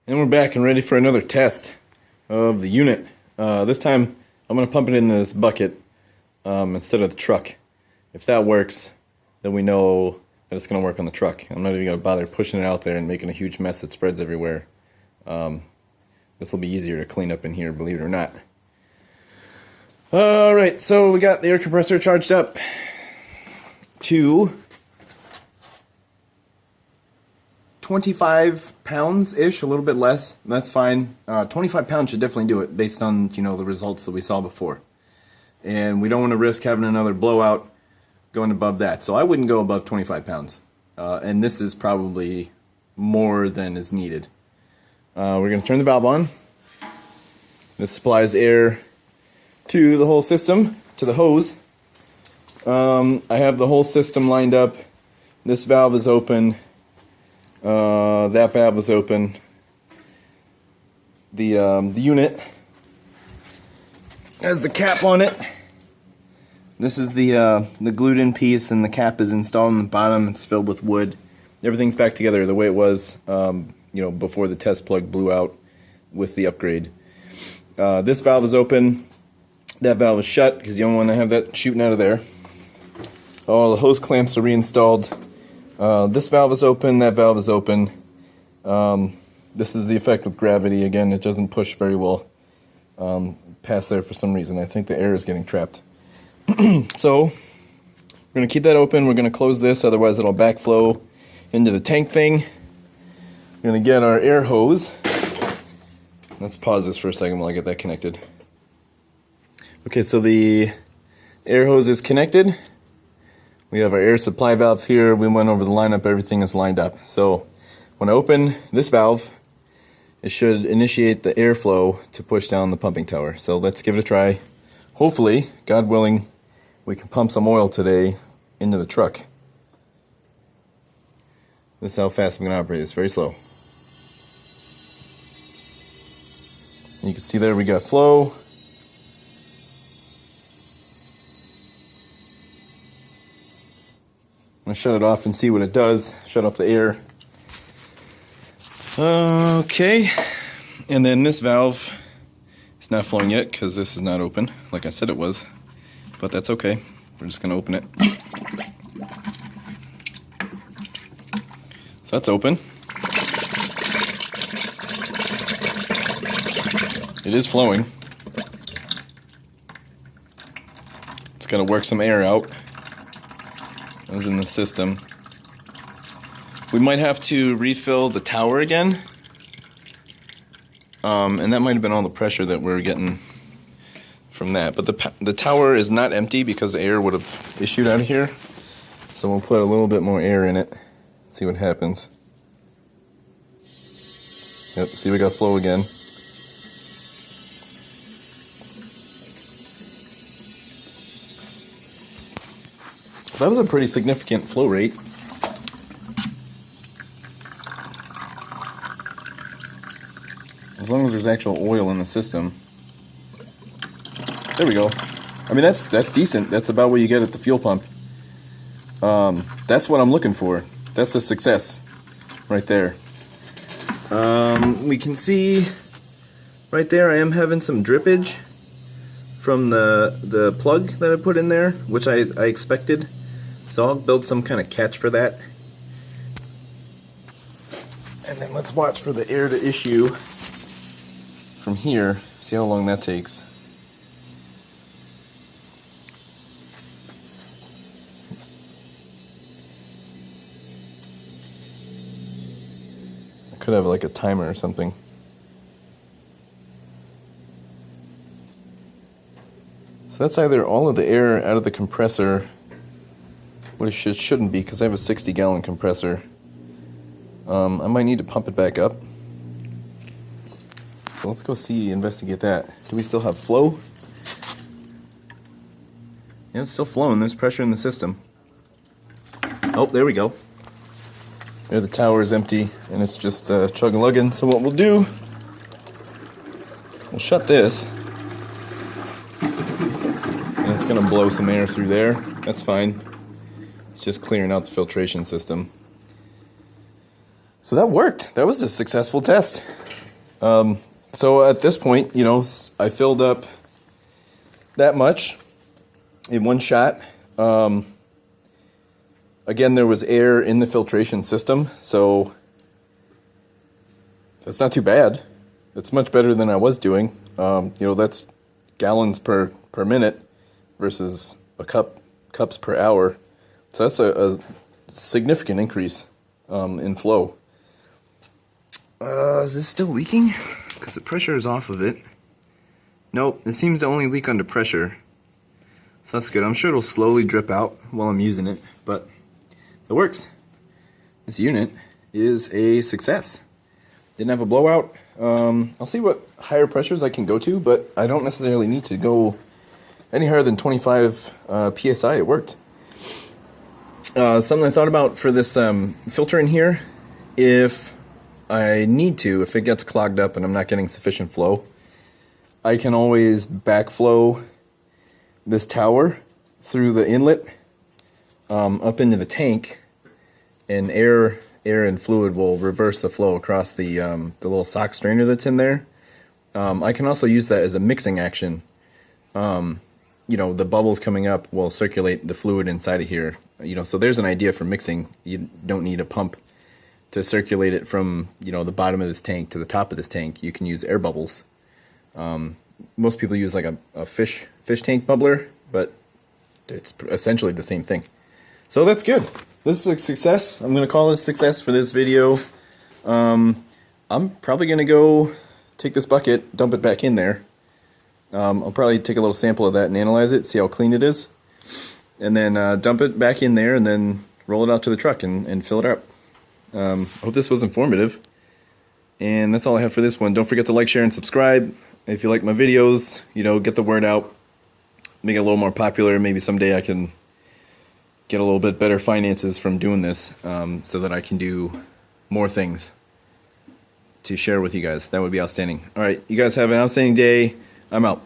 And we're back and ready for another test of the unit. This time I'm going to pump it in this bucket instead of the truck. If that works, then we know that it's going to work on the truck. I'm not even going to bother pushing it out there and making a huge mess that spreads everywhere. This will be easier to clean up in here, believe it or not. Alright, so we got the air compressor charged up to 25 pounds-ish, a little bit less. That's fine. 25 pounds should definitely do it based on, the results that we saw before. And we don't want to risk having another blowout going above that. So I wouldn't go above 25 pounds. And this is probably more than is needed. We're going to turn the valve on. This supplies air to the whole system, to the hose. I have the whole system lined up. This valve is open. That valve is open. The unit has the cap on it. This is the glued in piece, and the cap is installed on the bottom. It's filled with wood. Everything's back together the way it was, before the test plug blew out with the upgrade. This valve is open. That valve is shut because you don't want to have that shooting out of there. All the hose clamps are reinstalled. This valve is open, that valve is open. This is the effect with gravity. Again, it doesn't push very well past there for some reason. I think the air is getting trapped. So, we're going to keep that open. We're going to close this, otherwise it'll backflow into the tank thing. We're going to get our air hose. Let's pause this for a second while I get that connected. Okay, so the air hose is connected. We have our air supply valve here. We went over the lineup. Everything is lined up. So when I open this valve, it should initiate the airflow to push down the pumping tower. So let's give it a try. Hopefully, God willing, we can pump some oil today into the truck. This is how fast I'm going to operate. It's very slow. You can see there we got flow. I'm going to shut it off and see what it does. Shut off the air. Okay. And then this valve is not flowing yet because this is not open, like I said it was. But that's okay. We're just going to open it. So that's open. It is flowing. It's going to work some air out. That was in the system. We might have to refill the tower again. And that might have been all the pressure that we're getting from that. But the tower is not empty because the air would have issued out of here. So we'll put a little bit more air in it. See what happens. Yep, see we got flow again. That was a pretty significant flow rate. As long as there's actual oil in the system. There we go. I mean, that's decent. That's about what you get at the fuel pump. That's what I'm looking for. That's a success right there. We can see right there I am having some drippage from the plug that I put in there, which I expected. So I'll build some kind of catch for that. And then let's watch for the air to issue from here. See how long that takes. I could have like a timer or something. So that's either all of the air out of the compressor, which it shouldn't be because I have a 60-gallon compressor. I might need to pump it back up. So let's go investigate that. Do we still have flow? Yeah, it's still flowing. There's pressure in the system. Oh, there we go. There, the tower is empty and it's just chug-a-lugging. So what we'll do, we'll shut this. And it's going to blow some air through there. That's fine. It's just clearing out the filtration system. So that worked. That was a successful test. So at this point, you know, I filled up that much in one shot. Again, there was air in the filtration system, so that's not too bad. It's much better than I was doing. You know, that's gallons per minute versus cups per hour. So that's a significant increase in flow. Is this still leaking? Because the pressure is off of it. Nope, it seems to only leak under pressure. So that's good. I'm sure it'll slowly drip out while I'm using it, but it works. This unit is a success. Didn't have a blowout. I'll see what higher pressures I can go to, but I don't necessarily need to go any higher than 25 psi. It worked. Something I thought about for this filter in here, if I need to, if it gets clogged up and I'm not getting sufficient flow, I can always backflow this tower through the inlet up into the tank, and air and fluid will reverse the flow across the little sock strainer that's in there. I can also use that as a mixing action. You know, the bubbles coming up will circulate the fluid inside of here. You know, so there's an idea for mixing. You don't need a pump to circulate it from, you know, the bottom of this tank to the top of this tank. You can use air bubbles. Most people use like a fish tank bubbler, but it's essentially the same thing. So that's good. This is a success. I'm going to call this success for this video. I'm probably going to go take this bucket, dump it back in there. I'll probably take a little sample of that and analyze it, see how clean it is. And then dump it back in there and then roll it out to the truck and fill it up. I hope this was informative. And that's all I have for this one. Don't forget to like, share, and subscribe. If you like my videos, you know, get the word out. Make it a little more popular. Maybe someday I can get a little bit better finances from doing this, so that I can do more things to share with you guys. That would be outstanding. All right, you guys have an outstanding day. I'm out.